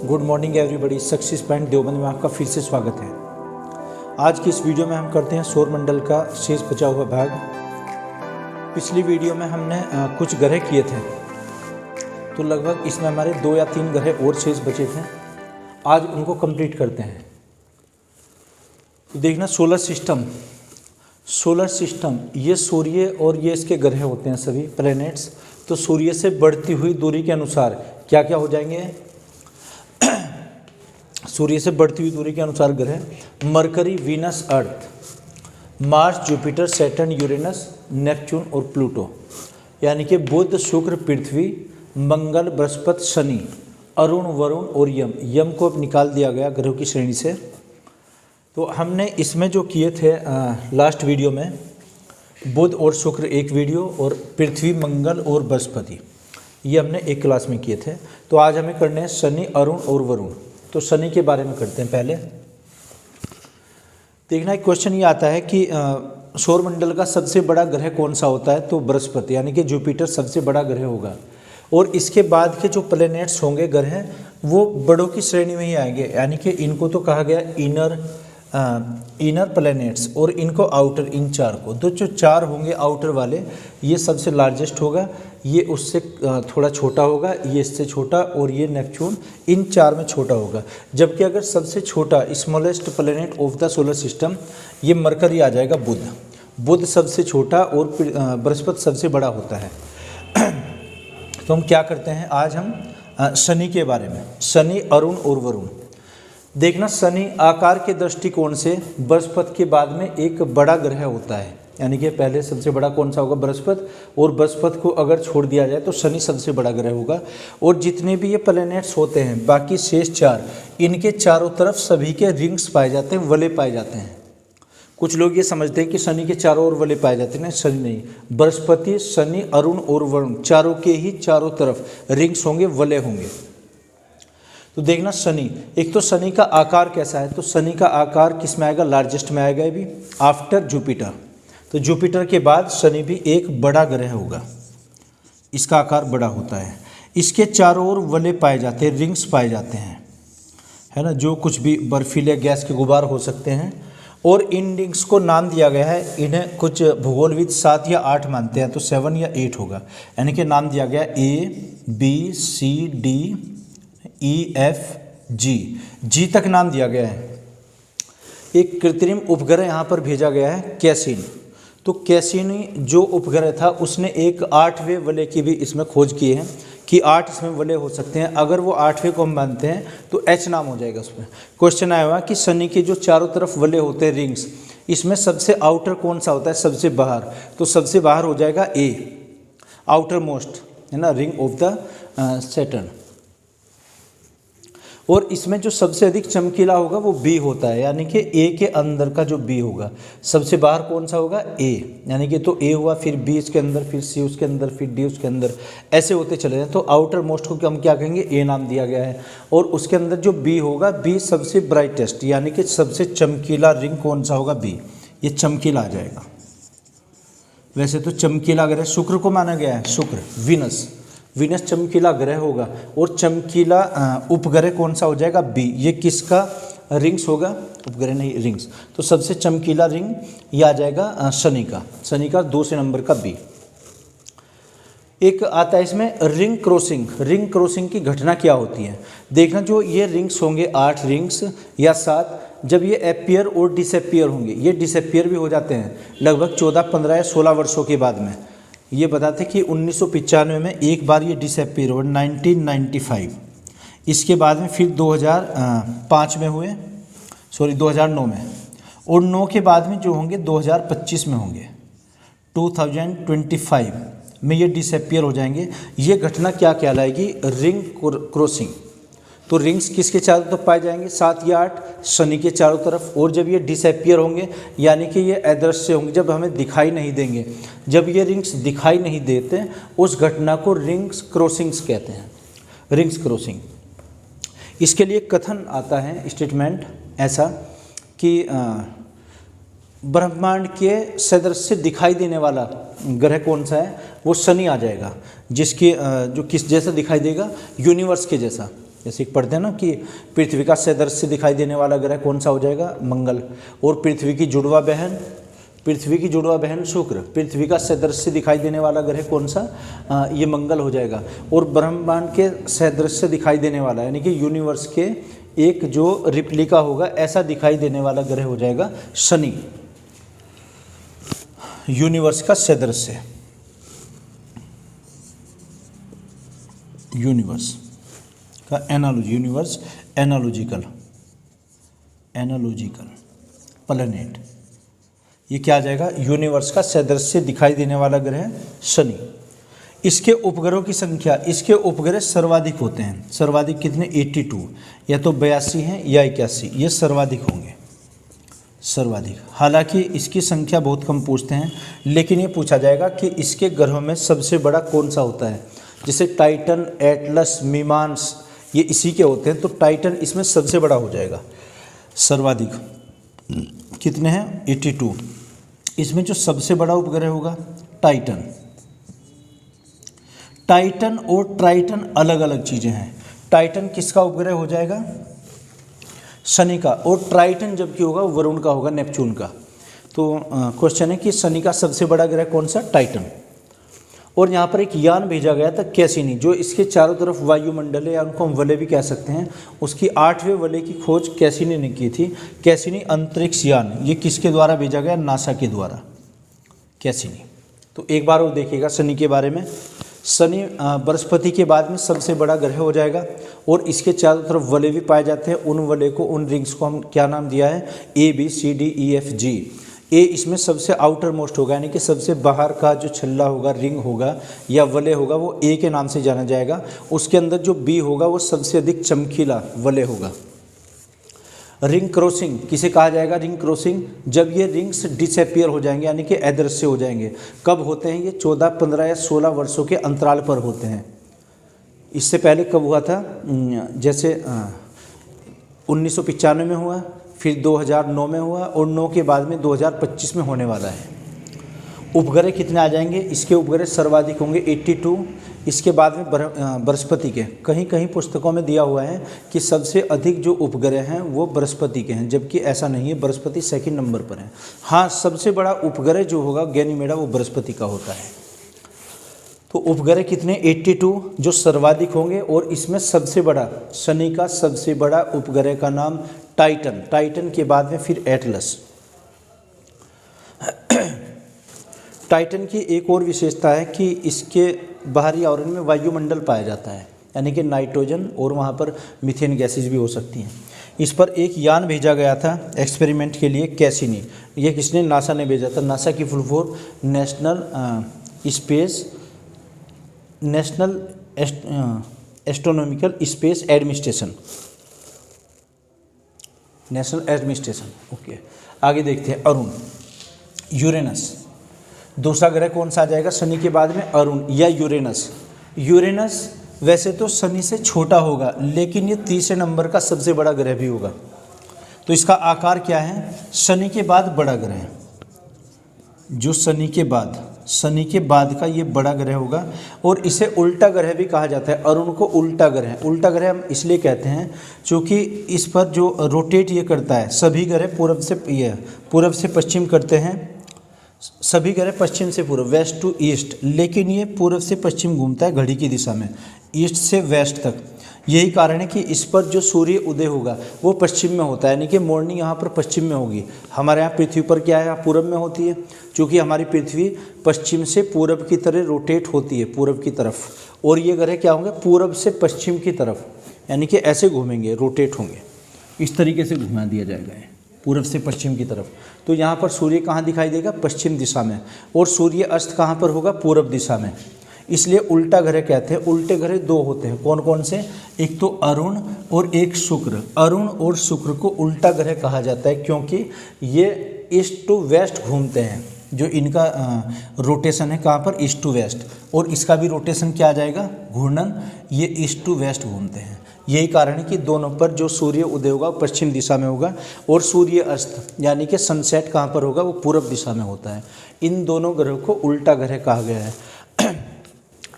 Good morning everybody. Success point Deoband में आपका फिर से स्वागत है। आज की इस वीडियो में हम करते हैं सौरमंडल का शेष बचा हुआ भाग। पिछली वीडियो में हमने कुछ ग्रह किए थे, तो लगभग इसमें हमारे 2 या 3 ग्रह और शेष बचे थे। आज उनको कंप्लीट करते हैं। तो देखना, सोलर सिस्टम ये सूर्य और ये इसके ग्रह होते हैं, सभी प्लैनेट्स। तो सूर्य से बढ़ती हुई दूरी के अनुसार क्या क्या हो जाएंगे? सूर्य से बढ़ती हुई दूरी के अनुसार ग्रह Mercury, Venus, Earth, Mars, Jupiter, Saturn, Uranus, Neptune और प्लूटो। यानी कि बुध, शुक्र, पृथ्वी, मंगल, बृहस्पति, शनि, अरुण, वरुण और यम को अब निकाल दिया गया ग्रहों की श्रेणी से। तो हमने इसमें जो किए थे लास्ट वीडियो में, बुध और शुक्र एक वीडियो, और पृथ्वी, मंगल और बृहस्पति ये हमने एक क्लास में किए थे। तो आज हमें करने हैं शनि, अरुण और वरुण। तो शनि के बारे में करते हैं। पहले देखना, एक क्वेश्चन ये आता है कि सौरमंडल का सबसे बड़ा ग्रह कौन सा होता है? तो बृहस्पति, यानी कि जुपिटर सबसे बड़ा ग्रह होगा। और इसके बाद के जो प्लैनेट्स होंगे, ग्रह, वो बड़ों की श्रेणी में ही आएंगे। यानी कि इनको तो कहा गया इनर प्लैनेट्स, और इनको आउटर, इन चार को। तो जो 4 होंगे आउटर वाले, ये सबसे लार्जेस्ट होगा, ये उससे थोड़ा छोटा होगा, ये इससे छोटा, और ये नेपच्यून इन 4 में छोटा होगा। जबकि अगर सबसे छोटा smallest planet of the solar system, ये मरकरी आ जाएगा, बुध सबसे छोटा, और बृहस्पति सबसे बड़ा होता है। तो हम क्या करते हैं, आज हम शनि के बारे में, शनि, अरुण और वरुण। देखना, शनि आकार के दृष्टिकोण से बृहस्पति के बाद में एक बड़ा ग्रह होता है। यानी कि पहले सबसे बड़ा कौन सा होगा? बृहस्पति। और बृहस्पति को अगर छोड़ दिया जाए तो शनि सबसे बड़ा ग्रह होगा। और जितने भी ये प्लैनेट्स होते हैं, बाकी शेष 4, इनके चारों तरफ सभी के रिंग्स पाए जाते हैं, वलय पाए जाते हैं। कुछ लोग ये समझते हैं कि शनि के चारों ओर वलय पाए जाते हैं। शनि नहीं, बृहस्पति, शनि, अरुण और वरुण चारों के ही चारों तरफ रिंग्स होंगे, वलय होंगे। तो देखना, शनि, एक तो शनि का आकार कैसा है? तो शनि का आकार किस में आएगा? लार्जेस्ट में आएगा भी, आफ्टर जुपिटर। तो जुपिटर के बाद शनि भी एक बड़ा ग्रह होगा, इसका आकार बड़ा होता है। इसके चारों ओर वलय पाए जाते हैं, रिंग्स पाए जाते हैं, है ना, जो कुछ भी बर्फीले गैस के गुबार हो सकते हैं। और इन रिंग्स को नाम दिया गया है, इन्हें कुछ भूगोलविद 7 या 8 मानते हैं, तो 7 या 8 होगा। यानी कि नाम दिया गया ABCD EFG, जी तक नाम दिया गया है। एक कृत्रिम उपग्रह यहाँ पर भेजा गया है, कैसिनी। तो कैसिनी जो उपग्रह था, उसने एक 8वें वलय की भी इसमें खोज की है कि 8 इसमें वलय हो सकते हैं। अगर वो 8वें को हम मानते हैं तो H नाम हो जाएगा उसमें। क्वेश्चन आया हुआ कि शनि के जो चारों तरफ वलय होते हैं, रिंग्स, इसमें सबसे आउटर कौन सा होता है? सबसे बाहर। तो सबसे बाहर हो जाएगा A, आउटर मोस्ट, है ना, रिंग ऑफ द सैटर्न। और इसमें जो सबसे अधिक चमकीला होगा वो B होता है। यानी कि A के अंदर का जो B होगा, सबसे बाहर कौन सा होगा? A। यानी कि तो A हुआ, फिर B इसके अंदर, फिर C उसके अंदर, फिर D उसके अंदर, ऐसे होते चले जाएं। तो आउटर मोस्ट को हम क्या कहेंगे? A नाम दिया गया है। और उसके अंदर जो B होगा, B सबसे ब्राइटेस्ट, यानी कि सबसे चमकीला रिंग कौन सा होगा? B। ये चमकीला आ जाएगा। वैसे तो चमकीला ग्रह शुक्र को माना गया है, शुक्र, वीनस चमकीला ग्रह होगा। और चमकीला उपग्रह कौन सा हो जाएगा? B। ये किसका रिंग्स होगा? उपग्रह नहीं, रिंग्स। तो सबसे चमकीला रिंग ये आ जाएगा शनि का 2 नंबर का B। एक आता है इसमें रिंग क्रॉसिंग की घटना क्या होती है? देखना, जो ये रिंग्स होंगे, 8 रिंग्स या 7, जब ये अपीयर और डिसअपीयर होंगे, ये डिसअपीयर भी हो जाते हैं लगभग 14, 15 या 16 वर्षों के बाद में। ये बताते कि 1995 में एक बार ये डिसअपीयर हुआ, 1995। इसके बाद में फिर 2005 में हुए, 2009 में, और 9 के बाद में जो होंगे 2025 में होंगे, 2025 में ये डिसअपीयर हो जाएंगे। ये घटना क्या कहलाएगी? Ring crossing. तो रिंग्स किसके चारों तरफ पाए जाएंगे? 7 या 8, शनि के चारों तरफ। और जब ये डिसअपीयर होंगे, यानी कि ये अदृश्य होंगे, जब हमें दिखाई नहीं देंगे, जब ये रिंग्स दिखाई नहीं देते, उस घटना को रिंग्स क्रॉसिंग्स कहते हैं, रिंग्स क्रॉसिंग। इसके लिए कथन आता है, स्टेटमेंट ऐसा कि ब्रह्मांड के सदृश दिखाई देने वाला ग्रह कौन सा है? वो शनि आ जाएगा, जिसके जो किस जैसा दिखाई देगा? यूनिवर्स के जैसा। जैसे पढ़ते हैं ना कि पृथ्वी का सदृश्य दिखाई देने वाला ग्रह कौन सा हो जाएगा, मंगल। और पृथ्वी की जुड़वा बहन शुक्र, पृथ्वी का सदृश्य दिखाई देने वाला ग्रह कौन सा, ये मंगल हो जाएगा। और ब्रह्मांड के सदृश्य दिखाई देने वाला यानी कि यूनिवर्स के एक जो रिप्लिका होगा ऐसा दिखाई देने वाला ग्रह हो जाएगा शनि। यूनिवर्स का सदृश्य, यूनिवर्स का एनालॉजी, यूनिवर्स एनालॉजिकल प्लैनेट, ये क्या आ जाएगा, यूनिवर्स का सदृश्य दिखाई देने वाला ग्रह शनि। इसके उपग्रहों की संख्या, इसके उपग्रह सर्वाधिक होते हैं। सर्वाधिक कितने, 82, या तो 82 हैं या 81, ये सर्वाधिक होंगे, सर्वाधिक। हालांकि इसकी संख्या बहुत कम पूछते हैं, लेकिन ये पूछा जाएगा कि इसके ग्रहों में सबसे बड़ा कौन सा होता है। जैसे टाइटन, एटलस, मीमांस, ये इसी के होते हैं, तो टाइटन इसमें सबसे बड़ा हो जाएगा, सर्वाधिक। कितने हैं, 82। इसमें जो सबसे बड़ा उपग्रह होगा टाइटन। टाइटन और ट्राइटन अलग अलग चीज़ें हैं। टाइटन किसका उपग्रह हो जाएगा, शनि का, और ट्राइटन जबकि होगा वरुण का होगा, नेपच्यून का। तो क्वेश्चन है कि शनि का सबसे बड़ा ग्रह कौन सा, टाइटन। और यहाँ पर एक यान भेजा गया था कैसिनी, जो इसके चारों तरफ वायुमंडल है, या उनको हम वलय भी कह सकते हैं, उसकी 8वें वलय की खोज कैसिनी ने की थी। कैसिनी अंतरिक्ष यान, ये किसके द्वारा भेजा गया, नासा के द्वारा, कैसिनी। तो एक बार वो देखिएगा शनि के बारे में। शनि बृहस्पति के बाद में सबसे बड़ा ग्रह हो जाएगा, और इसके चारों तरफ वलय भी पाए जाते हैं। उन वलय को, उन रिंग्स को हम क्या नाम दिया है, ABCDEFG। ए इसमें सबसे आउटर मोस्ट होगा, यानी कि सबसे बाहर का जो छल्ला होगा, रिंग होगा या वलय होगा, वो ए के नाम से जाना जाएगा। उसके अंदर जो बी होगा वो सबसे अधिक चमकीला वलय होगा। रिंग क्रॉसिंग किसे कहा जाएगा, रिंग क्रॉसिंग जब ये रिंग्स डिसअपियर हो जाएंगे, यानी कि अदृश्य हो जाएंगे। कब होते हैं ये, 14, 15 या 16 वर्षों के अंतराल पर होते हैं। इससे पहले कब हुआ था, जैसे 1995 में हुआ, फिर 2009 में हुआ, और 9 के बाद में 2025 में होने वाला है। उपग्रह कितने आ जाएंगे, इसके उपग्रह सर्वाधिक होंगे 82। इसके बाद में बृहस्पति के, कहीं कहीं पुस्तकों में दिया हुआ है कि सबसे अधिक जो उपग्रह हैं वो बृहस्पति के हैं, जबकि ऐसा नहीं है, बृहस्पति सेकंड नंबर पर है। हाँ, सबसे बड़ा उपग्रह जो होगा गैनीमेडा, वो बृहस्पति का होता है। तो उपग्रह कितने, 82 जो सर्वाधिक होंगे। और इसमें सबसे बड़ा, शनि का सबसे बड़ा उपग्रह का नाम टाइटन, टाइटन के बाद में फिर एटलस। टाइटन की एक और विशेषता है कि इसके बाहरी आवरण में वायुमंडल पाया जाता है, यानी कि नाइट्रोजन और वहाँ पर मीथेन गैसेज भी हो सकती हैं। इस पर एक यान भेजा गया था एक्सपेरिमेंट के लिए, कैसिनी। ये किसने, नासा ने भेजा था। नासा की full form national astronomical space administration, national administration. Okay, आगे देखते हैं अरुण, यूरेनस। दूसरा ग्रह कौन सा आ जाएगा शनि के बाद में, अरुण या यूरेनस। यूरेनस वैसे तो शनि से छोटा होगा, लेकिन ये तीसरे नंबर का सबसे बड़ा ग्रह भी होगा। तो इसका आकार क्या है, शनि के बाद बड़ा ग्रह है, जो शनि के बाद का ये बड़ा ग्रह होगा। और इसे उल्टा ग्रह भी कहा जाता है, अरुण को उल्टा ग्रह। उल्टा ग्रह हम इसलिए कहते हैं क्योंकि इस पर जो रोटेट ये करता है, सभी ग्रह पूर्व से पश्चिम करते हैं, सभी ग्रह पश्चिम से पूर्व, वेस्ट टू ईस्ट, लेकिन ये पूर्व से पश्चिम घूमता है घड़ी की दिशा में, ईस्ट से वेस्ट तक। यही कारण है कि इस पर जो सूर्य उदय होगा वो पश्चिम में होता है, यानी कि मॉर्निंग यहाँ पर पश्चिम में होगी। हमारे यहाँ पृथ्वी पर क्या है, पूर्व में होती है, क्योंकि हमारी पृथ्वी पश्चिम से पूर्व की तरह रोटेट होती है, पूर्व की तरफ। और ये ग्रह क्या होंगे, पूर्व से पश्चिम की तरफ, यानी कि ऐसे घूमेंगे, रोटेट होंगे, इस तरीके से घुमा दिया जाएगा पूर्व से पश्चिम की तरफ। तो यहाँ पर सूर्य कहाँ दिखाई देगा, पश्चिम दिशा में, और सूर्य अस्त कहाँ पर होगा, पूर्व दिशा में। इसलिए उल्टा ग्रह कहते हैं। उल्टे ग्रह दो होते हैं, कौन कौन से, एक तो अरुण और एक शुक्र। अरुण और शुक्र को उल्टा ग्रह कहा जाता है क्योंकि ये ईस्ट टू वेस्ट घूमते हैं। जो इनका रोटेशन है कहाँ पर, ईस्ट टू वेस्ट, और इसका भी रोटेशन क्या आ जाएगा, घूर्णन, ये ईस्ट टू वेस्ट घूमते हैं। यही कारण है कि दोनों पर जो सूर्य उदय होगा पश्चिम दिशा में होगा, और सूर्य अस्त यानी कि सनसेट कहाँ पर होगा, वो पूर्व दिशा में होता है। इन दोनों ग्रहों को उल्टा ग्रह कहा गया है।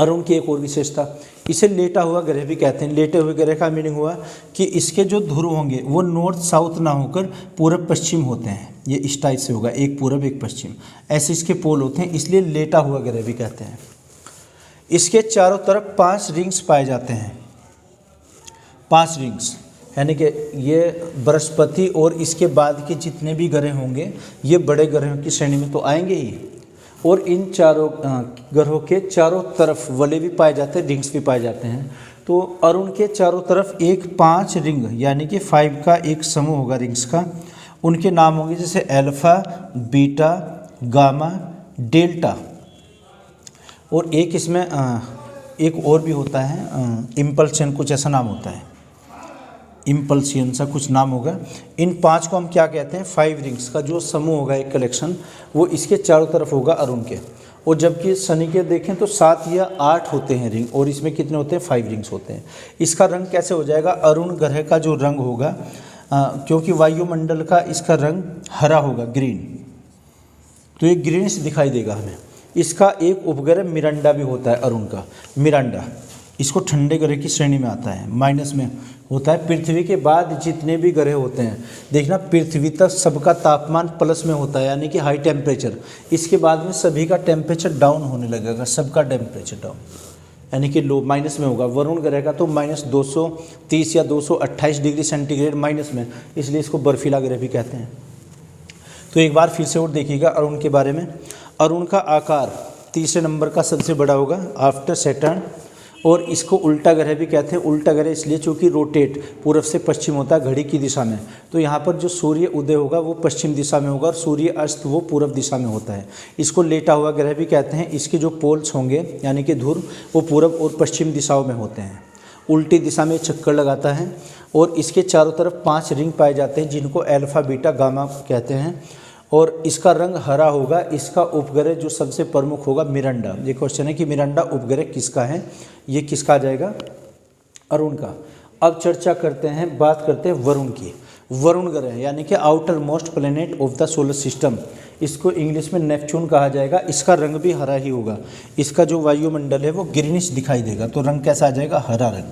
अरुण की एक और विशेषता, इसे लेटा हुआ ग्रह भी कहते हैं। लेटे हुए ग्रह का मीनिंग हुआ कि इसके जो ध्रुव होंगे वो नॉर्थ साउथ ना होकर पूरब पश्चिम होते हैं। ये इस टाइप से होगा, एक पूरब एक पश्चिम, ऐसे इसके पोल होते हैं, इसलिए लेटा हुआ ग्रह भी कहते हैं। इसके चारों तरफ 5 रिंग्स पाए जाते हैं, 5 रिंग्स, यानी कि ये बृहस्पति और इसके बाद के जितने भी ग्रह होंगे ये बड़े ग्रहों की श्रेणी में तो आएंगे ही। और इन चारों ग्रहों के चारों तरफ वलय भी पाए जाते हैं, रिंग्स भी पाए जाते हैं। तो अरुण के चारों तरफ एक 5 रिंग यानी कि 5 का एक समूह होगा रिंग्स का। उनके नाम होंगे जैसे अल्फा, बीटा, गामा, डेल्टा। और एक इसमें एक और भी होता है, इम्पल्शन, कुछ ऐसा नाम होता है, इम्पल्सियन सा कुछ नाम होगा। इन 5 को हम क्या कहते हैं, 5 रिंग्स का जो समूह होगा, एक कलेक्शन, वो इसके चारों तरफ होगा अरुण के। और जबकि शनि के देखें तो 7 या 8 होते हैं रिंग, और इसमें कितने होते हैं, 5 रिंग्स होते हैं। इसका रंग कैसे हो जाएगा, अरुण ग्रह का जो रंग होगा, क्योंकि वायुमंडल का इसका रंग हरा होगा, ग्रीन, तो ये ग्रीनिश दिखाई देगा हमें। इसका एक उपग्रह मिरांडा भी होता है अरुण का, मिरांडा, इसको ठंडे ग्रह की श्रेणी में आता है, माइनस में होता है। पृथ्वी के बाद जितने भी ग्रह होते हैं, देखना पृथ्वी तक सबका तापमान प्लस में होता है, यानी कि हाई टेम्परेचर। इसके बाद में सभी का टेम्परेचर डाउन होने लगेगा, सबका टेम्परेचर डाउन, यानी कि लो, माइनस में होगा। वरुण ग्रह का तो -230 या 228 डिग्री सेंटीग्रेड माइनस में, इसलिए इसको बर्फीला ग्रह भी कहते हैं। तो एक बार फिर से और देखिएगा अरुण के बारे में। अरुण का आकार 3रे नंबर का सबसे बड़ा होगा आफ्टर सैटर्न, और इसको उल्टा ग्रह भी कहते हैं। उल्टा ग्रह इसलिए चूँकि रोटेट पूर्व से पश्चिम होता है घड़ी की दिशा में, तो यहाँ पर जो सूर्य उदय होगा वो पश्चिम दिशा में होगा और सूर्य अस्त वो पूर्व दिशा में होता है। इसको लेटा हुआ ग्रह भी कहते हैं। इसके जो पोल्स होंगे यानी कि ध्रुव, वो पूर्व और पश्चिम दिशाओं में होते हैं, उल्टी दिशा में चक्कर लगाता है। और इसके चारों तरफ 5 रिंग पाए जाते हैं, जिनको अल्फा, बीटा, गामा कहते हैं। और इसका रंग हरा होगा। इसका उपग्रह जो सबसे प्रमुख होगा मिरांडा। ये क्वेश्चन है कि मिरांडा उपग्रह किसका है, ये किसका आ जाएगा, अरुण का। अब चर्चा करते हैं, बात करते हैं वरुण की। वरुण ग्रह यानी कि outer most planet of the solar system, इसको इंग्लिश में नेपच्यून कहा जाएगा। इसका रंग भी हरा ही होगा। इसका जो वायुमंडल है वो ग्रीनिश दिखाई देगा, तो रंग कैसा आ जाएगा, हरा रंग।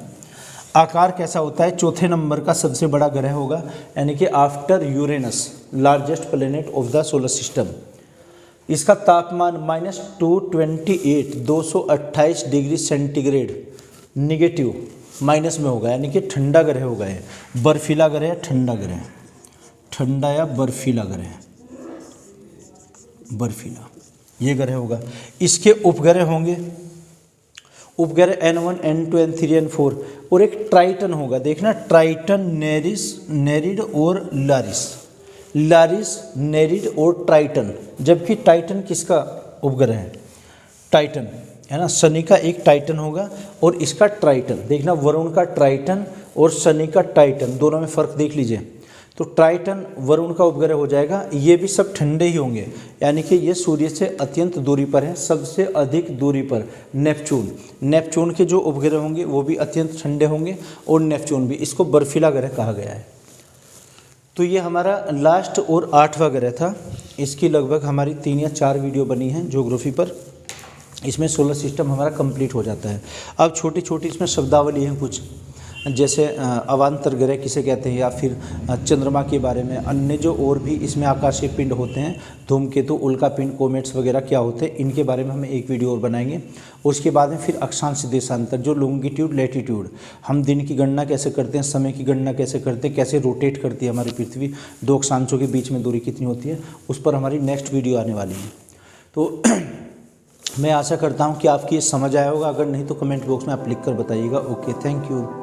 आकार कैसा होता है, 4थे नंबर का सबसे बड़ा ग्रह होगा, यानी कि after Uranus largest planet of the solar system. इसका तापमान -228 डिग्री सेंटीग्रेड निगेटिव माइनस में होगा, यानी कि ठंडा ग्रह होगा। ये बर्फीला ग्रह, ठंडा ग्रह, ठंडा या बर्फीला ग्रह, बर्फीला ये ग्रह होगा। इसके उपग्रह होंगे, उपग्रह N1, N2, N3, N4, और एक ट्राइटन होगा। देखना ट्राइटन, नेरिस, नेरिड और लारिस, लारिस, नेरिड और ट्राइटन। जबकि टाइटन किसका उपग्रह है, टाइटन है ना, शनि का एक टाइटन होगा और इसका ट्राइटन। देखना वरुण का ट्राइटन और शनि का टाइटन, दोनों में फ़र्क देख लीजिए। तो ट्राइटन वरुण का उपग्रह हो जाएगा। ये भी सब ठंडे ही होंगे, यानी कि ये सूर्य से अत्यंत दूरी पर है। सबसे अधिक दूरी पर नेपच्यून, नेपच्यून के जो उपग्रह होंगे वो भी अत्यंत ठंडे होंगे, और नेपच्यून भी, इसको बर्फीला ग्रह कहा गया है। तो ये हमारा लास्ट और 8वां ग्रह था। इसकी लगभग हमारी 3 या 4 वीडियो बनी हैं ज्योग्राफी पर। इसमें सोलर सिस्टम हमारा कंप्लीट हो जाता है। अब छोटी छोटी इसमें शब्दावली हैं कुछ, जैसे अवान्तर ग्रह किसे कहते हैं, या फिर चंद्रमा के बारे में, अन्य जो और भी इसमें आकाशीय पिंड होते हैं, धूमकेतु, उल्का पिंड, कोमेट्स वगैरह क्या होते हैं, इनके बारे में हम एक वीडियो और बनाएंगे। उसके बाद में फिर अक्षांश देशांतर, जो लॉन्गिट्यूड, लैटिट्यूड, हम दिन की गणना कैसे करते हैं, समय की गणना कैसे करते हैं, कैसे रोटेट करती है हमारी पृथ्वी, 2 अक्षांशों के बीच में दूरी कितनी होती है, उस पर हमारी नेक्स्ट वीडियो आने वाली है। तो मैं आशा करता हूँ कि आपकी ये समझ आया होगा। अगर नहीं तो कमेंट बॉक्स में आप लिख कर बताइएगा। Okay, thank you.